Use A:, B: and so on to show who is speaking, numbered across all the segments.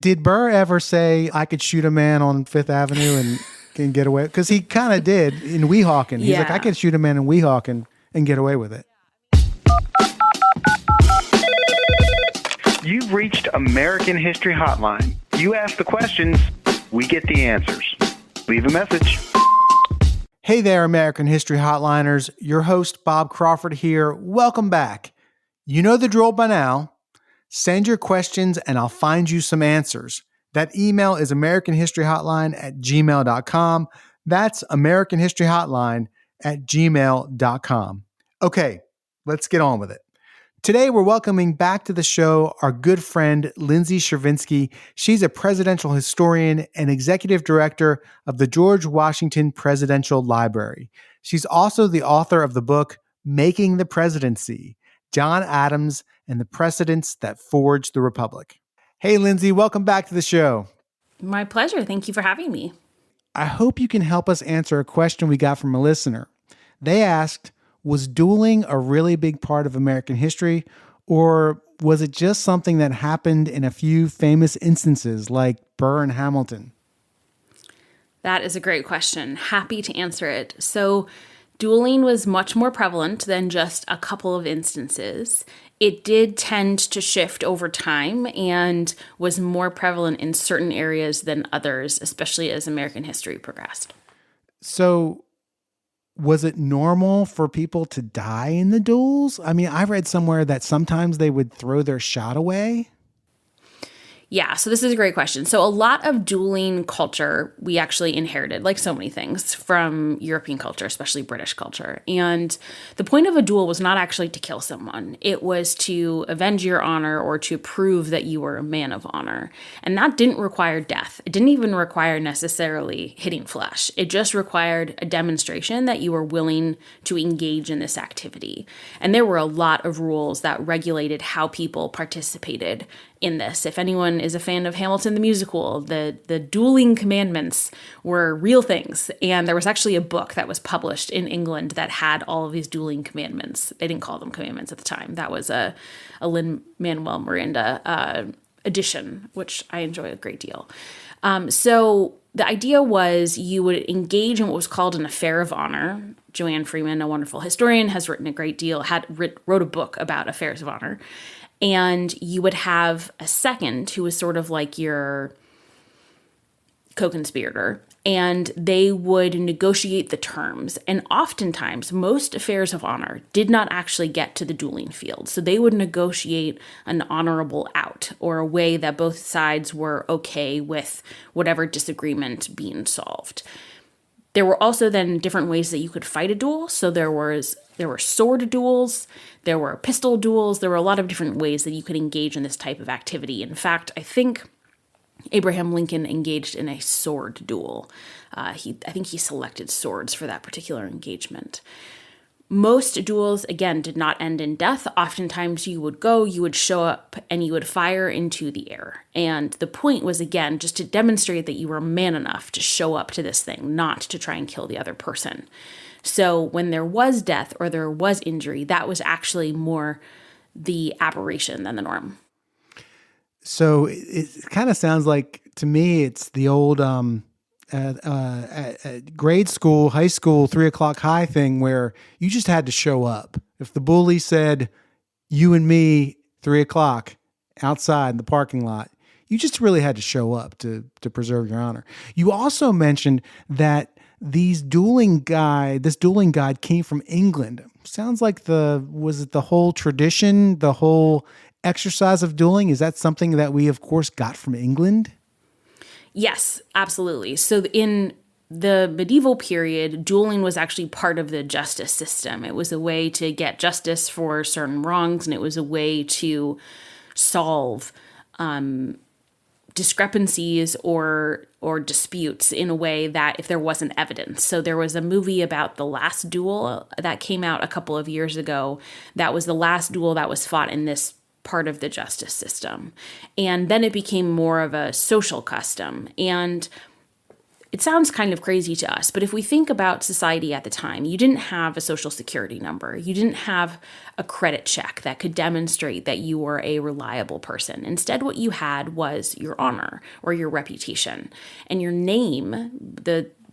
A: Did Burr ever say, I could shoot a man on Fifth Avenue and can get away? Because he kind of did in Weehawken. He's like, I could shoot a man in Weehawken and get away with it.
B: You've reached American History Hotline. You ask the questions, we get the answers. Leave a message.
A: Hey there, American History Hotliners. Your host, Bob Crawford here. Welcome back. You know the drill by now. Send your questions and I'll find you some answers. That email is americanhistoryhotline@gmail.com. That's americanhistoryhotline@gmail.com. Okay, let's get on with it. Today, we're welcoming back to the show our good friend, Lindsay Chervinsky. She's a presidential historian and executive director of the George Washington Presidential Library. She's also the author of the book, Making the Presidency, John Adams and the Precedents That Forged the Republic. Hey, Lindsay, welcome back to the show.
C: My pleasure. Thank you for having me.
A: I hope you can help us answer a question we got from a listener. They asked, was dueling a really big part of American history, or was it just something that happened in a few famous instances like Burr and Hamilton?
C: That is a great question. Happy to answer it. So, dueling was much more prevalent than just a couple of instances. It did tend to shift over time and was more prevalent in certain areas than others, especially as American history progressed.
A: So, was it normal for people to die in the duels? I mean, I read somewhere that sometimes they would throw their shot away.
C: Yeah, so this is a great question. So a lot of dueling culture we actually inherited, like so many things, from European culture, especially British culture. And the point of a duel was not actually to kill someone. It was to avenge your honor or to prove that you were a man of honor. And that didn't require death. It didn't even require necessarily hitting flesh. It just required a demonstration that you were willing to engage in this activity. And there were a lot of rules that regulated how people participated in this. If anyone is a fan of Hamilton the musical, the dueling commandments were real things. And there was actually a book that was published in England that had all of these dueling commandments. They didn't call them commandments at the time. That was a Lin-Manuel Miranda edition, which I enjoy a great deal. So the idea was you would engage in what was called an affair of honor. Joanne Freeman, a wonderful historian, has written a great deal, wrote a book about affairs of honor. And you would have a second who was sort of like your co-conspirator, and they would negotiate the terms. And oftentimes, most affairs of honor did not actually get to the dueling field. So they would negotiate an honorable out, or a way that both sides were okay with whatever disagreement being solved. There were also then different ways that you could fight a duel. So there were sword duels, there were pistol duels, there were a lot of different ways that you could engage in this type of activity. In fact, I think Abraham Lincoln engaged in a sword duel. I think he selected swords for that particular engagement. Most duels, again, did not end in death. Oftentimes you would show up, and you would fire into the air. And the point was, again, just to demonstrate that you were man enough to show up to this thing, not to try and kill the other person. So when there was death or there was injury, that was actually more the aberration than the norm.
A: So it kind of sounds like, to me, it's the old grade school, high school, 3 o'clock high thing where you just had to show up. If the bully said, you and me, 3 o'clock outside in the parking lot, you just really had to show up to preserve your honor. You also mentioned that this dueling guide came from England. Sounds like was it the whole tradition, the whole exercise of dueling? Is that something that we, of course, got from England?
C: Yes, absolutely. So in the medieval period, dueling was actually part of the justice system. It was a way to get justice for certain wrongs, and it was a way to solve discrepancies or disputes in a way that if there wasn't evidence. So there was a movie about the last duel that came out a couple of years ago. That was the last duel that was fought in this part of the justice system. And then it became more of a social custom. And it sounds kind of crazy to us, but if we think about society at the time, you didn't have a social security number. You didn't have a credit check that could demonstrate that you were a reliable person. Instead, what you had was your honor or your reputation. And your name,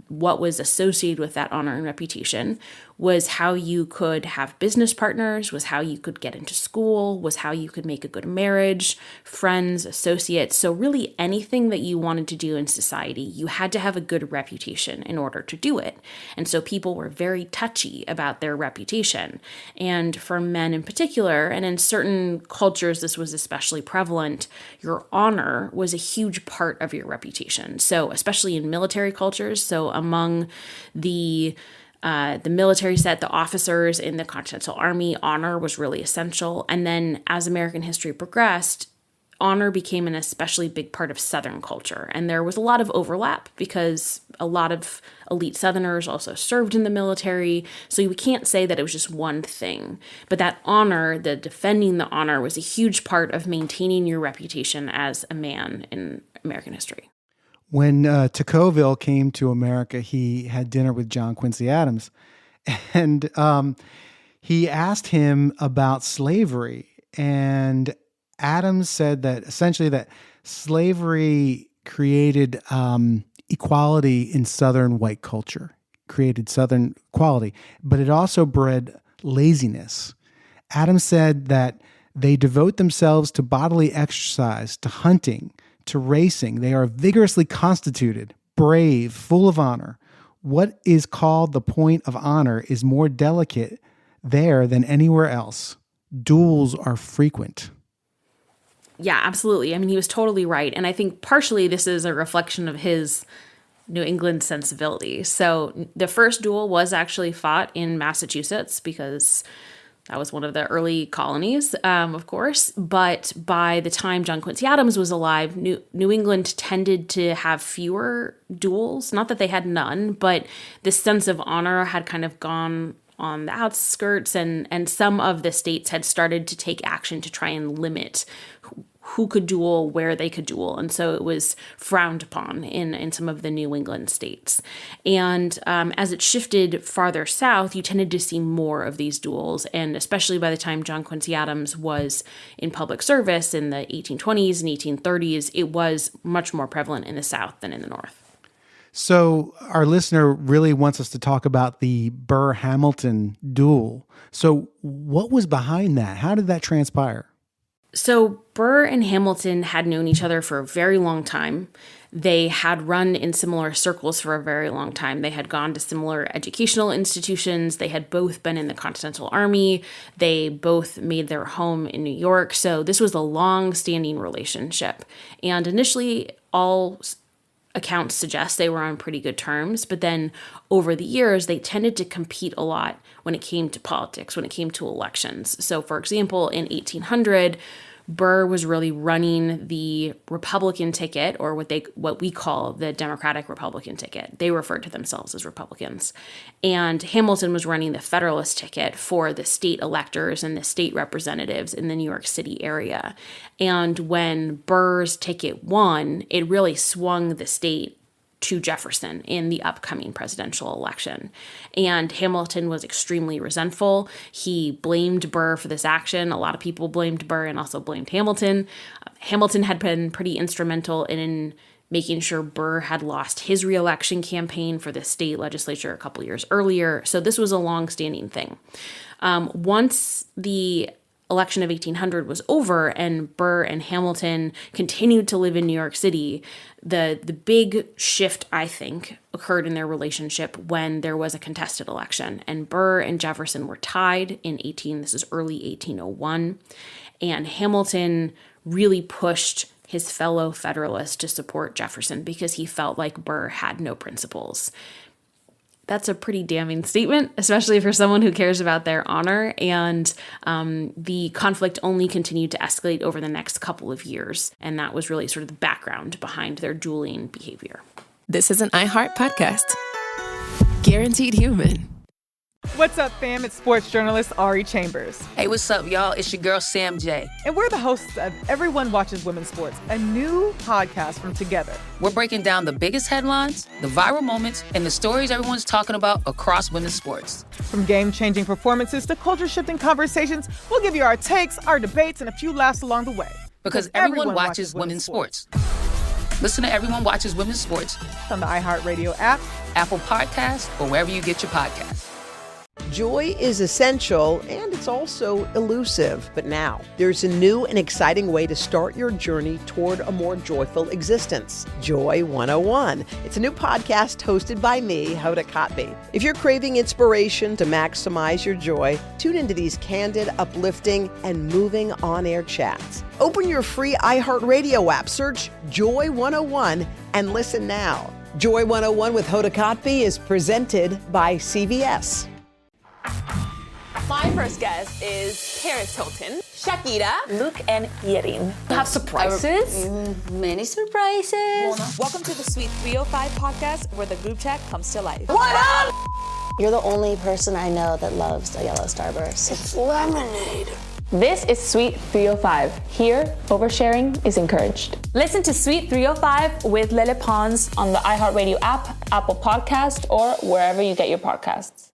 C: what was associated with that honor and reputation, was how you could have business partners, was how you could get into school, was how you could make a good marriage, friends, associates. So really anything that you wanted to do in society, you had to have a good reputation in order to do it. And so people were very touchy about their reputation. And for men in particular, and in certain cultures this was especially prevalent, your honor was a huge part of your reputation. So especially in military cultures, so among the military set, the officers in the Continental Army, honor was really essential. And then as American history progressed, honor became an especially big part of Southern culture. And there was a lot of overlap because a lot of elite Southerners also served in the military. So we can't say that it was just one thing. But that honor, the defending the honor, was a huge part of maintaining your reputation as a man in American history.
A: When Tocqueville came to America, he had dinner with John Quincy Adams, and he asked him about slavery. And Adams said that essentially that slavery created equality in Southern white culture, created Southern equality, but it also bred laziness. Adams said that they devote themselves to bodily exercise, to hunting, to racing. They are vigorously constituted, brave, full of honor. What is called the point of honor is more delicate there than anywhere else. Duels are frequent.
C: Yeah, absolutely. I mean, he was totally right. And I think partially this is a reflection of his New England sensibility. So the first duel was actually fought in Massachusetts because that was one of the early colonies, of course. But by the time John Quincy Adams was alive, New England tended to have fewer duels. Not that they had none, but this sense of honor had kind of gone on the outskirts, and some of the states had started to take action to try and limit who could duel, where they could duel. And so it was frowned upon in some of the New England states. And as it shifted farther south, you tended to see more of these duels. And especially by the time John Quincy Adams was in public service in the 1820s and 1830s, it was much more prevalent in the South than in the North.
A: So our listener really wants us to talk about the Burr-Hamilton duel. So what was behind that? How did that transpire?
C: So Burr and Hamilton had known each other for a very long time. They had run in similar circles for a very long time. They had gone to similar educational institutions. They had both been in the Continental Army. They both made their home in New York. So this was a long-standing relationship. And initially, all accounts suggest they were on pretty good terms, but then over the years, they tended to compete a lot when it came to politics, when it came to elections. So for example, in 1800, Burr was really running the Republican ticket, or what we call the Democratic Republican ticket. They referred to themselves as Republicans. And Hamilton was running the Federalist ticket for the state electors and the state representatives in the New York City area. And when Burr's ticket won, it really swung the state to Jefferson in the upcoming presidential election. And Hamilton was extremely resentful. He blamed Burr for this action. A lot of people blamed Burr and also blamed Hamilton. Hamilton had been pretty instrumental in making sure Burr had lost his reelection campaign for the state legislature a couple years earlier. So this was a long-standing thing. Once the election of 1800 was over and Burr and Hamilton continued to live in New York City, the big shift, I think, occurred in their relationship when there was a contested election. And Burr and Jefferson were tied in this is early 1801. And Hamilton really pushed his fellow Federalists to support Jefferson because he felt like Burr had no principles. That's a pretty damning statement, especially for someone who cares about their honor. And the conflict only continued to escalate over the next couple of years. And that was really sort of the background behind their dueling behavior.
D: This is an iHeart podcast. Guaranteed human. What's up, fam? It's sports journalist Ari Chambers.
E: Hey, what's up, y'all? It's your girl, Sam J.
D: And we're the hosts of Everyone Watches Women's Sports, a new podcast from Together.
E: We're breaking down the biggest headlines, the viral moments, and the stories everyone's talking about across women's sports.
D: From game-changing performances to culture-shifting conversations, we'll give you our takes, our debates, and a few laughs along the way.
E: Because everyone watches women's sports. Listen to Everyone Watches Women's Sports
D: On the iHeartRadio app,
E: Apple Podcasts, or wherever you get your podcasts.
F: Joy is essential, and it's also elusive. But now, there's a new and exciting way to start your journey toward a more joyful existence. Joy 101. It's a new podcast hosted by me, Hoda Kotb. If you're craving inspiration to maximize your joy, tune into these candid, uplifting, and moving on-air chats. Open your free iHeartRadio app, search Joy 101, and listen now. Joy 101 with Hoda Kotb is presented by CVS.
G: My first guest is Paris Hilton, Shakira, Luke, and Yerin. Have surprises?
H: Many surprises.
G: Welcome to the Sweet 305 podcast, where the group chat comes to life.
H: What up? You're the only person I know that loves a yellow Starburst. It's lemonade.
G: This is Sweet 305. Here, oversharing is encouraged. Listen to Sweet 305 with Lele Pons on the iHeartRadio app, Apple Podcast, or wherever you get your podcasts.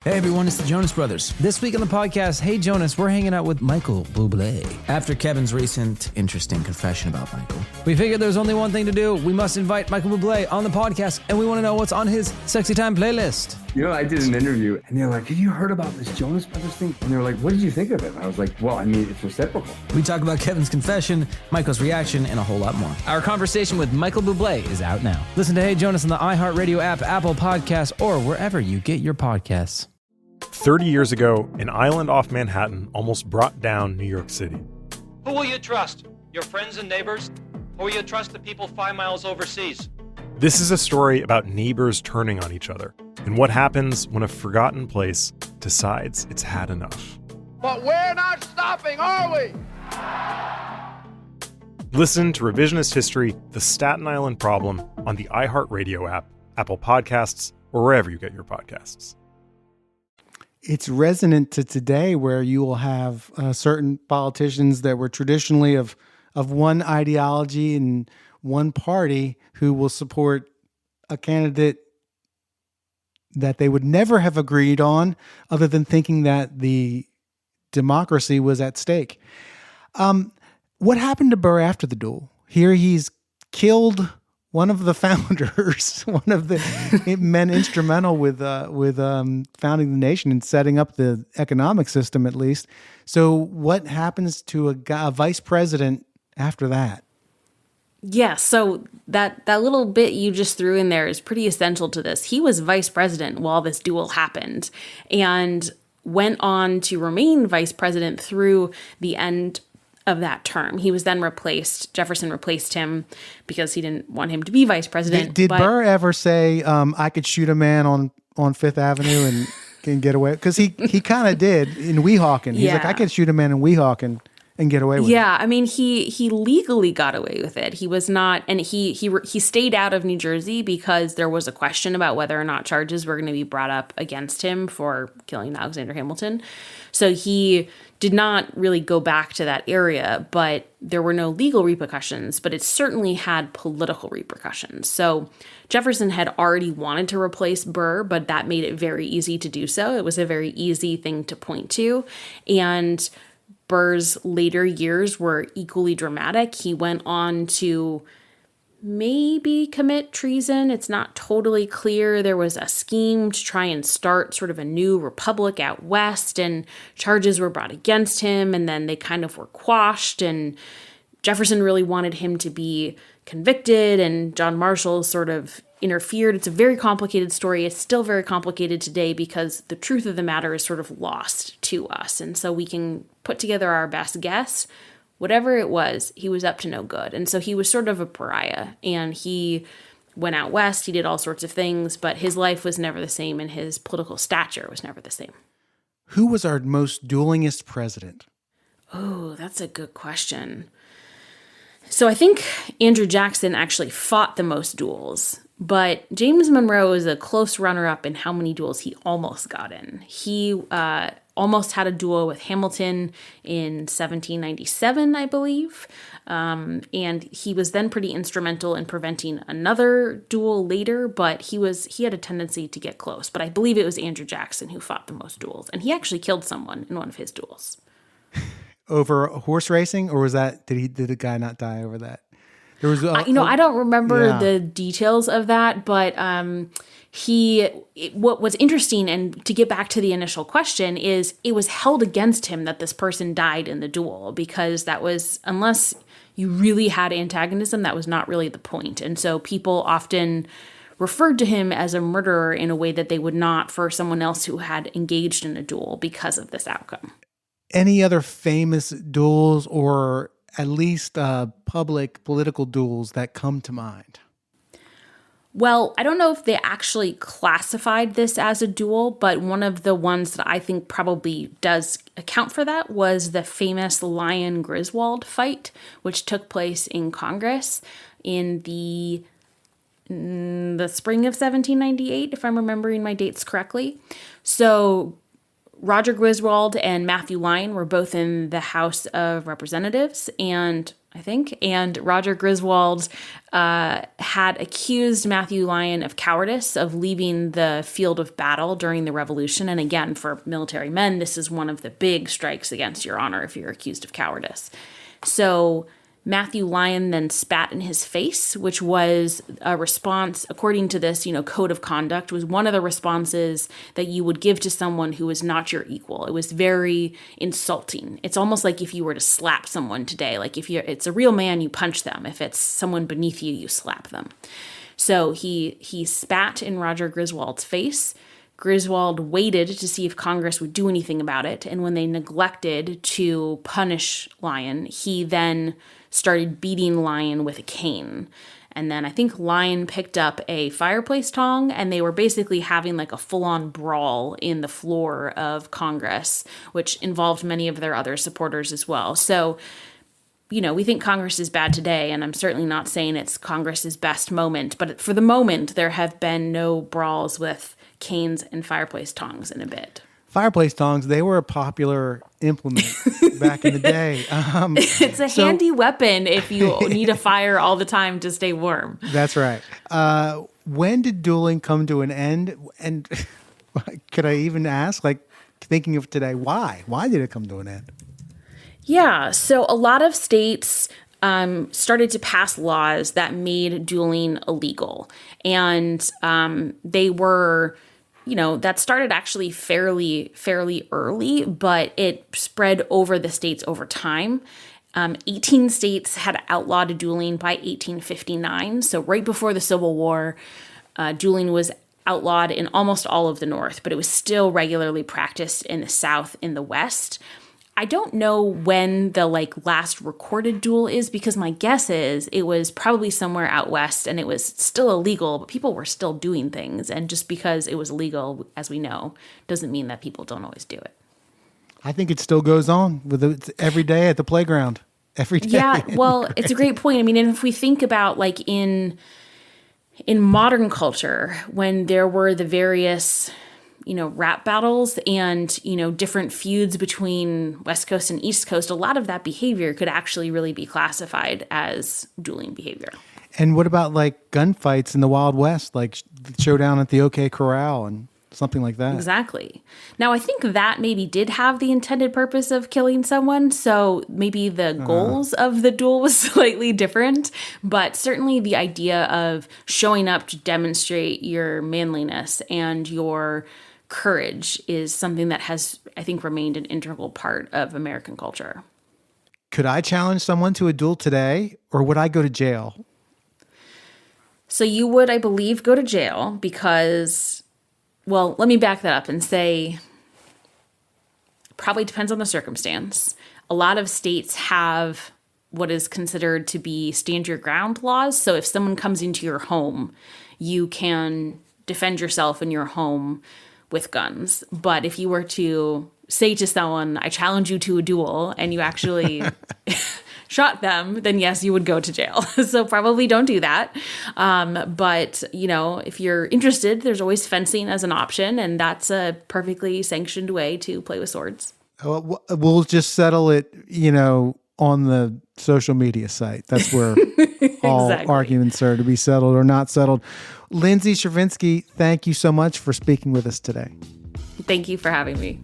I: Hey everyone, it's the Jonas Brothers. This week on the podcast, Hey Jonas, we're hanging out with Michael Bublé. After Kevin's recent interesting confession about Michael, we figured there's only one thing to do. We must invite Michael Bublé on the podcast, and we want to know what's on his Sexy Time playlist.
J: You know, I did an interview, and they're like, have you heard about this Jonas Brothers thing? And they were like, what did you think of it? And I was like, well, I mean, it's reciprocal.
I: We talk about Kevin's confession, Michael's reaction, and a whole lot more. Our conversation with Michael Bublé is out now. Listen to Hey Jonas on the iHeartRadio app, Apple Podcasts, or wherever you get your podcasts.
K: 30 years ago, an island off Manhattan almost brought down New York City.
L: Who will you trust? Your friends and neighbors? Or will you trust the people 5 miles overseas?
K: This is a story about neighbors turning on each other and what happens when a forgotten place decides it's had enough.
M: But we're not stopping, are we?
K: Listen to Revisionist History, The Staten Island Problem on the iHeartRadio app, Apple Podcasts, or wherever you get your podcasts.
A: It's resonant to today, where you will have certain politicians that were traditionally of one ideology and one party who will support a candidate that they would never have agreed on, other than thinking that the democracy was at stake. What happened to Burr after the duel? Here he's killed one of the founders, one of the men instrumental with founding the nation and setting up the economic system, at least. So what happens to a vice president after that?
C: Yeah, so that little bit you just threw in there is pretty essential to this. He was vice president while this duel happened and went on to remain vice president through the end of that term. He was then replaced. Jefferson replaced him because he didn't want him to be vice president.
A: Did Burr ever say, I could shoot a man on Fifth Avenue and can get away? Because he kind of did in Weehawken. He's like, I could shoot a man in Weehawken and get away with it.
C: Yeah, I mean, he legally got away with it. He was not, and he stayed out of New Jersey because there was a question about whether or not charges were going to be brought up against him for killing Alexander Hamilton. So he did not really go back to that area, but there were no legal repercussions, but it certainly had political repercussions. So Jefferson had already wanted to replace Burr, but that made it very easy to do so. It was a very easy thing to point to. And Burr's later years were equally dramatic. He went on to maybe commit treason. It's not totally clear. There was a scheme to try and start sort of a new republic out west, and charges were brought against him, and then they kind of were quashed, and Jefferson really wanted him to be convicted, and John Marshall sort of interfered. It's a very complicated story. It's still very complicated today because the truth of the matter is sort of lost to us, and so we can put together our best guess. Whatever it was, he was up to no good. And so he was sort of a pariah, and he went out west. He did all sorts of things, but his life was never the same, and his political stature was never the same.
A: Who was our most duelingest president?
C: Oh, that's a good question. So I think Andrew Jackson actually fought the most duels. But James Monroe is a close runner-up in how many duels he almost got in. He almost had a duel with Hamilton in 1797, I believe. And he was then pretty instrumental in preventing another duel later, but he had a tendency to get close. But I believe it was Andrew Jackson who fought the most duels. And he actually killed someone in one of his duels.
A: Over horse racing? Or did the guy not die over that? There was,
C: I don't remember the details of that, but what was interesting, and to get back to the initial question, is it was held against him that this person died in the duel, because that was, unless you really had antagonism, that was not really the point. And so people often referred to him as a murderer in a way that they would not for someone else who had engaged in a duel because of this outcome.
A: Any other famous duels, or at least public political duels, that come to mind?
C: Well, I don't know if they actually classified this as a duel, but one of the ones that I think probably does account for that was the famous Lyon-Griswold fight, which took place in Congress in the spring of 1798, if I'm remembering my dates correctly. So Roger Griswold and Matthew Lyon were both in the House of Representatives, and Roger Griswold had accused Matthew Lyon of cowardice, of leaving the field of battle during the Revolution. And again, for military men, this is one of the big strikes against your honor if you're accused of cowardice. So Matthew Lyon then spat in his face, which was a response, according to this, code of conduct, was one of the responses that you would give to someone who was not your equal. It was very insulting. It's almost like if you were to slap someone today, like if it's a real man, you punch them. If it's someone beneath you, you slap them. So he spat in Roger Griswold's face. Griswold waited to see if Congress would do anything about it. And when they neglected to punish Lyon, he then started beating Lyon with a cane. And then I think Lyon picked up a fireplace tong, and they were basically having like a full-on brawl in the floor of Congress, which involved many of their other supporters as well. So, we think Congress is bad today, and I'm certainly not saying it's Congress's best moment, but for the moment, there have been no brawls with canes and fireplace tongs in a bit.
A: Fireplace tongs, they were a popular implement back in the day.
C: It's a handy weapon if you need a fire all the time to stay warm.
A: That's right. When did dueling come to an end? And could I even ask, thinking of today, why? Why did it come to an end?
C: Yeah, so a lot of states started to pass laws that made dueling illegal. And they were... that started actually fairly early, but it spread over the states over time. 18 states had outlawed dueling by 1859. So right before the Civil War, dueling was outlawed in almost all of the North, but it was still regularly practiced in the South, in the West. I don't know when the last recorded duel is, because my guess is it was probably somewhere out west and it was still illegal, but people were still doing things. And just because it was illegal, as we know, doesn't mean that people don't always do it.
A: I think it still goes on with every day at the playground. Every day.
C: Yeah, well, it's a great point. I mean, and if we think about in modern culture, when there were the various rap battles and, different feuds between West Coast and East Coast, a lot of that behavior could actually really be classified as dueling behavior.
A: And what about gunfights in the Wild West, like the showdown at the OK Corral and something like that?
C: Exactly. Now, I think that maybe did have the intended purpose of killing someone, so maybe the goals of the duel was slightly different, but certainly the idea of showing up to demonstrate your manliness and your courage is something that has, I think, remained an integral part of American culture.
A: Could I challenge someone to a duel today, or would I go to jail?
C: So you would, I believe, go to jail because, well, let me back that up and say, probably depends on the circumstance. A lot of states have what is considered to be stand your ground laws. So if someone comes into your home, you can defend yourself in your home with guns. But if you were to say to someone, I challenge you to a duel, and you actually shot them, then yes, you would go to jail. So probably don't do that. But, if you're interested, there's always fencing as an option, and that's a perfectly sanctioned way to play with swords.
A: We'll just settle it, on the social media site. That's where all arguments are to be settled or not settled. Lindsay Chervinsky, thank you so much for speaking with us today.
C: Thank you for having me.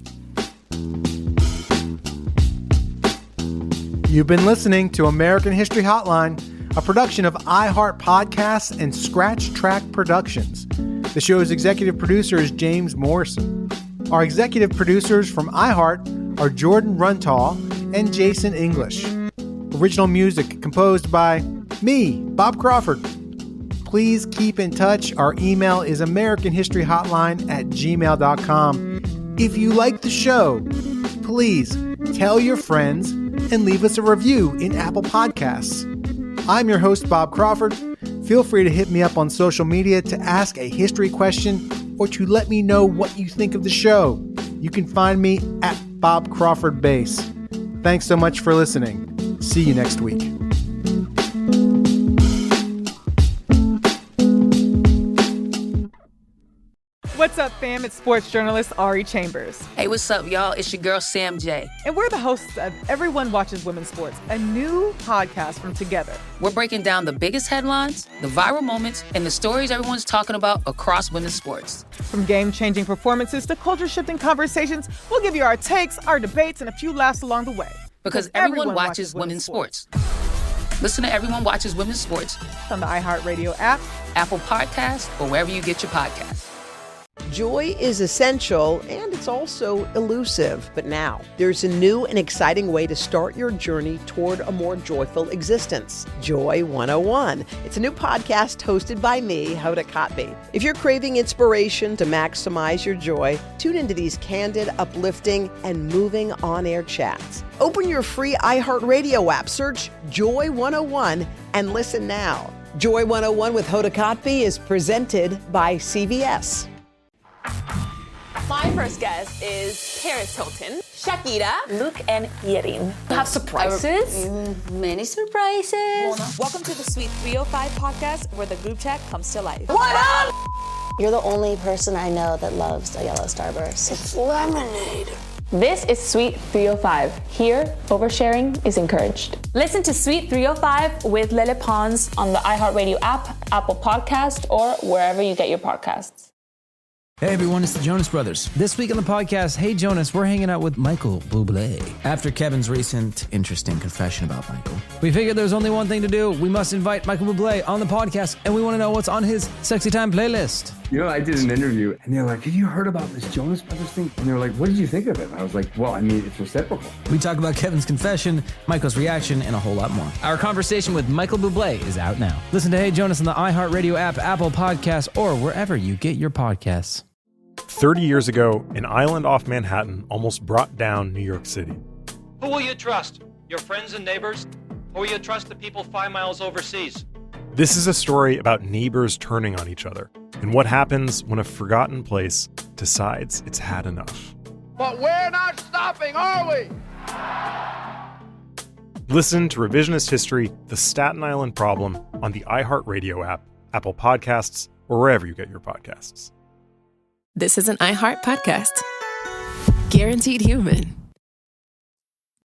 A: You've been listening to American History Hotline, a production of iHeart Podcasts and Scratch Track Productions. The show's executive producer is James Morrison. Our executive producers from iHeart are Jordan Runtaw and Jason English. Original music composed by me, Bob Crawford. Please keep in touch. Our email is americanhistoryhotline@gmail.com. If you like the show, please tell your friends and leave us a review in Apple Podcasts. I'm your host, Bob Crawford. Feel free to hit me up on social media to ask a history question or to let me know what you think of the show. You can find me at Bob Crawford Base. Thanks so much for listening. See you next week.
D: What's up, fam? It's sports journalist Ari Chambers.
E: Hey, what's up, y'all? It's your girl, Sam J.
D: And we're the hosts of Everyone Watches Women's Sports, a new podcast from Together.
E: We're breaking down the biggest headlines, the viral moments, and the stories everyone's talking about across women's sports.
D: From game-changing performances to culture-shifting conversations, we'll give you our takes, our debates, and a few laughs along the way.
E: Because everyone watches women's sports. Listen to Everyone Watches Women's Sports
D: on the iHeartRadio app,
E: Apple Podcasts, or wherever you get your podcasts.
F: Joy is essential, and it's also elusive. But now, there's a new and exciting way to start your journey toward a more joyful existence. Joy 101. It's a new podcast hosted by me, Hoda Kotb. If you're craving inspiration to maximize your joy, tune into these candid, uplifting, and moving on-air chats. Open your free iHeartRadio app, search Joy 101, and listen now. Joy 101 with Hoda Kotb is presented by CVS.
G: My first guest is Paris Hilton, Shakira, Luke, and Yerin. Have surprises?
H: Many surprises.
G: Welcome to the Sweet 305 podcast, where the group chat comes to life.
H: What up? You're the only person I know that loves a yellow Starburst. It's lemonade.
G: This is Sweet 305. Here, oversharing is encouraged. Listen to Sweet 305 with Lele Pons on the iHeartRadio app, Apple Podcast, or wherever you get your podcasts.
I: Hey everyone, it's the Jonas Brothers. This week on the podcast, Hey Jonas, we're hanging out with Michael Bublé. After Kevin's recent interesting confession about Michael, we figured there's only one thing to do. We must invite Michael Bublé on the podcast, and we want to know what's on his Sexy Time playlist.
J: I did an interview, and they're like, have you heard about this Jonas Brothers thing? And they were like, what did you think of it? And I was like, well, it's reciprocal.
I: We talk about Kevin's confession, Michael's reaction, and a whole lot more. Our conversation with Michael Bublé is out now. Listen to Hey Jonas on the iHeartRadio app, Apple Podcasts, or wherever you get your podcasts.
K: 30 years ago, an island off Manhattan almost brought down New York City.
L: Who will you trust? Your friends and neighbors? Or will you trust the people 5 miles overseas?
K: This is a story about neighbors turning on each other and what happens when a forgotten place decides it's had enough.
M: But we're not stopping, are we?
K: Listen to Revisionist History, The Staten Island Problem on the iHeartRadio app, Apple Podcasts, or wherever you get your podcasts.
N: This is an iHeart podcast. Guaranteed human.